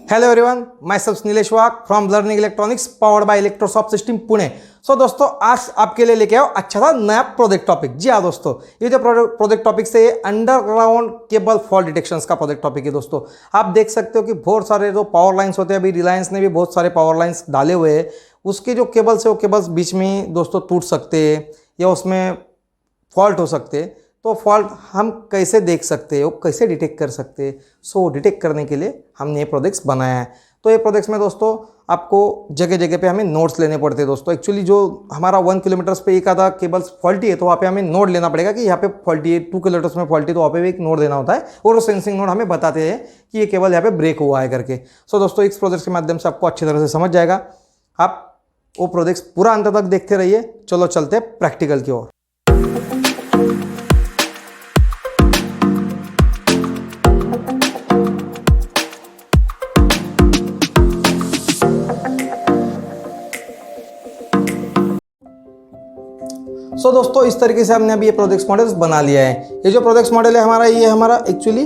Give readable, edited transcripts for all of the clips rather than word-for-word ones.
Hello everyone, myself Nilesh Wak from learning electronics powered by electrosoft system Pune. So दोस्तों, आज आपके लिए लेके आओ अच्छा सा नया प्रोजेक्ट टॉपिक। जी हाँ दोस्तों, ये जो प्रोजेक्ट टॉपिक से अंडरग्राउंड केबल फॉल्ट डिटेक्शंस का प्रोजेक्ट टॉपिक है। दोस्तों आप देख सकते हो कि बहुत सारे जो पावर लाइन्स होते हैं, अभी रिलायंस ने भी बहुत सारे पावर लाइन्स डाले हुए हैं। उसके जो केबल्स है वो केबल्स बीच में दोस्तों टूट सकते हैं या उसमें फॉल्ट हो सकते हैं। तो फॉल्ट हम कैसे देख सकते हैं, वो कैसे डिटेक्ट कर सकते हैं? सो डिटेक्ट करने के लिए हमने ये प्रोजेक्ट्स बनाया है। तो ये प्रोजेक्ट्स में दोस्तों आपको जगह जगह पे हमें नोट्स लेने पड़ते हैं। दोस्तों एक्चुअली जो हमारा 1 किलोमीटर पे एक आधा केबल्स फॉल्टी है, तो वहाँ पे हमें नोट लेना पड़ेगा कि यहाँ पे फॉल्टी है। 2 किलोमीटर में फॉल्टी, तो वहाँ पे भी एक नोट देना होता है और वो सेंसिंग नोट हमें बताते हैं कि ये केबल यहाँ पे ब्रेक हुआ है करके। सो दोस्तों, इस प्रोजेक्ट के माध्यम से आपको अच्छी तरह से समझ जाएगा। आप वो प्रोजेक्ट्स पूरा अंत तक देखते रहिए। चलो चलते हैं प्रैक्टिकल की ओर। सो दोस्तों, इस तरीके से हमने अभी ये प्रोजेक्ट्स मॉडल्स बना लिया है। ये जो प्रोजेक्ट्स मॉडल है हमारा, ये हमारा actually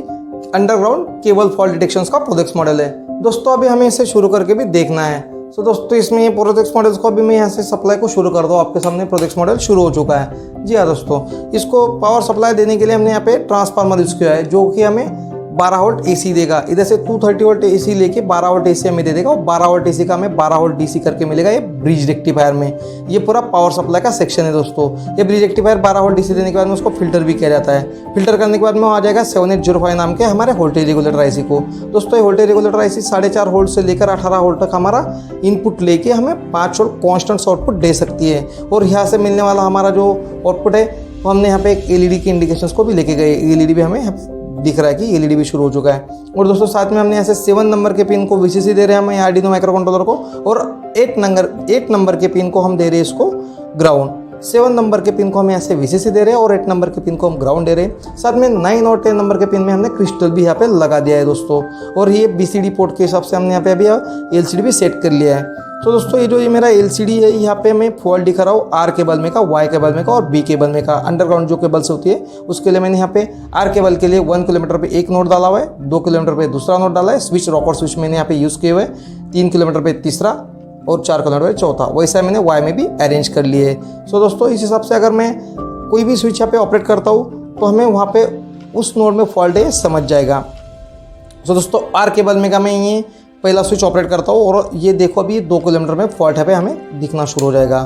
underground cable fault detections का प्रोजेक्ट्स मॉडल है। दोस्तों अभी हमें इसे शुरू करके भी देखना है। सो दोस्तों, इसमें ये प्रोजेक्ट्स मॉडल्स को अभी मैं यहाँ से सप्लाई को शुरू कर दूँ। आपके सामने प्रोजेक्ट्स मॉडल शुरू हो चुका है। जी हाँ दोस्तों, इसको पावर सप्लाई देने के लिए हमने यहाँ पे ट्रांसफार्मर यूज किया है, जो कि हमें 12 वोल्ट AC देगा। इधर से 230 वोल्ट AC लेके 12 वोल्ट AC हमें दे देगा, और 12 वोल्ट AC का हमें 12 वोल्ट DC करके मिलेगा ये ब्रिज रेक्टिफायर में। ये पूरा पावर सप्लाई का सेक्शन है दोस्तों। ये ब्रिज रेक्टिफायर 12 वोल्ट DC देने के बाद में उसको फिल्टर भी किया जाता है। फिल्टर करने के बाद में आ जाएगा 7805 नाम के हमारे वोल्टेज रेगुलेटर IC को। दोस्तों ये वोल्टेज रेगुलेटर IC 4.5 वोल्ट से लेकर 18 वोल्ट तक हमारा इनपुट लेके हमें 5 वोल्ट कॉन्स्टेंट आउटपुट दे सकती है। और यहाँ से मिलने वाला हमारा जो आउटपुट है, तो हमने यहाँ पे एक LED की इंडिकेशंस को भी लेके गए। LED भी हमें दिख रहा है कि LED भी शुरू हो चुका है। और दोस्तों साथ में हमने ऐसे 7 नंबर के पिन को VCC दे रहे हैं हमें आर्डिनो माइक्रोकंट्रोलर को, और 8 नंबर के पिन को हम दे रहे हैं इसको ग्राउंड। 7 नंबर के पिन को हम ऐसे VCC दे रहे हैं और 8 नंबर के पिन को हम ग्राउंड दे रहे हैं। साथ में 9 और 10 नंबर के पिन में हमने क्रिस्टल भी यहाँ पे लगा दिया है दोस्तों। और ये BCD पोर्ट के हिसाब से हमने यहाँ पे अभी LCD भी सेट कर लिया है। तो दोस्तों ये मेरा LCD है, यहाँ पे मैं फॉल्ट दिखा रहा हूँ R केबल में का, Y केबल में का और B केबल में का। अंडरग्राउंड जो केबल्स होती है उसके लिए मैंने यहाँ पे R केबल के लिए 1 किलोमीटर पे एक नोड डाला हुआ है, 2 किलोमीटर पे दूसरा नोड डाला है। स्विच रॉकर स्विच मैंने यहाँ पे यूज़ किए हुए, 3 किलोमीटर पे तीसरा और 4 किलोमीटर पे चौथा। वैसा मैंने Y में भी अरेंज कर लिए। सो दोस्तों, इस हिसाब से अगर मैं कोई भी स्विच यहाँ पे ऑपरेट करता हूँ तो हमें वहाँ पे उस नोड में फॉल्ट है समझ जाएगा। सो दोस्तों, R केबल में का मैं ये पहला स्विच ऑपरेट करता हूँ और ये देखो अभी 2 किलोमीटर में फॉल्ट है पे हमें दिखना शुरू हो जाएगा।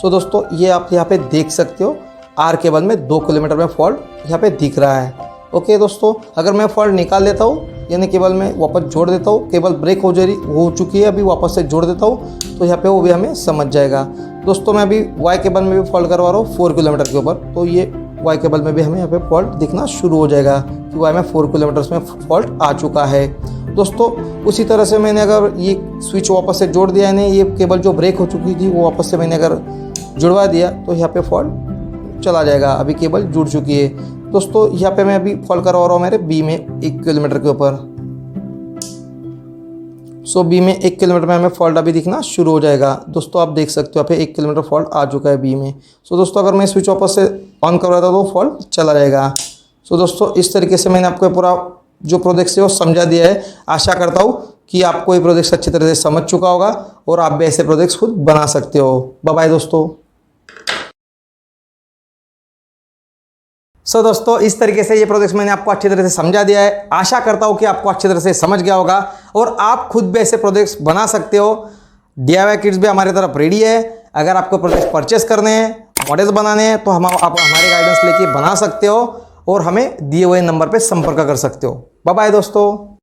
सो दोस्तों, ये आप यहाँ पे देख सकते हो R केबल में 2 किलोमीटर में फॉल्ट यहाँ पे दिख रहा है। ओके दोस्तों, अगर मैं फॉल्ट निकाल लेता हूँ, यानी केबल में वापस जोड़ देता हूँ, केबल ब्रेक हो चुकी है, अभी वापस से जोड़ देता हूँ, तो यहाँ पे वो भी हमें समझ जाएगा। दोस्तों मैं अभी Y केबल में भी फॉल्ट करवा रहा हूँ 4 किलोमीटर के ऊपर, तो ये Y केबल में भी हमें यहाँ पे फॉल्ट दिखना शुरू हो जाएगा कि Y में 4 किलोमीटर में फॉल्ट आ चुका है। दोस्तों उसी तरह से मैंने अगर ये स्विच वापस से जोड़ दिया, यानी ये केबल जो ब्रेक हो चुकी थी वो वापस से मैंने अगर जुड़वा दिया, तो यहाँ पे फॉल्ट चला जाएगा। अभी केबल जुड़ चुकी है। दोस्तों यहाँ पे मैं अभी फॉल्ट करवा रहा हूँ मेरे B में 1 किलोमीटर के ऊपर। सो B में 1 किलोमीटर में हमें फॉल्ट अभी दिखना शुरू हो जाएगा। दोस्तों आप देख सकते हो यहाँ पे 1 किलोमीटर फॉल्ट आ चुका है B में। सो दोस्तों, अगर मैं स्विच वापस से ऑन करवाता तो फॉल्ट चला जाएगा। सो दोस्तों, इस तरीके से मैंने आपको पूरा जो प्रोजेक्ट है वो समझा दिया है। आशा करता हूँ कि आपको ये प्रोजेक्ट अच्छी तरह से समझ चुका होगा और आप भी ऐसे प्रोजेक्ट्स खुद बना सकते हो। बाय बाय दोस्तों। सो दोस्तों, इस तरीके से ये प्रोजेक्ट मैंने आपको अच्छी तरह से समझा दिया है। आशा करता हूँ कि आपको अच्छी तरह से समझ गया होगा और आप खुद भी ऐसे प्रोजेक्ट्स बना सकते हो। DIY किट्स भी हमारी तरफ रेडी है। अगर आपको प्रोजेक्ट परचेस करने हैं, मॉडल्स बनाने हैं, तो आप हमारे गाइडेंस लेके बना सकते हो और हमें दिए हुए नंबर पे संपर्क कर सकते हो। बाय बाय दोस्तों।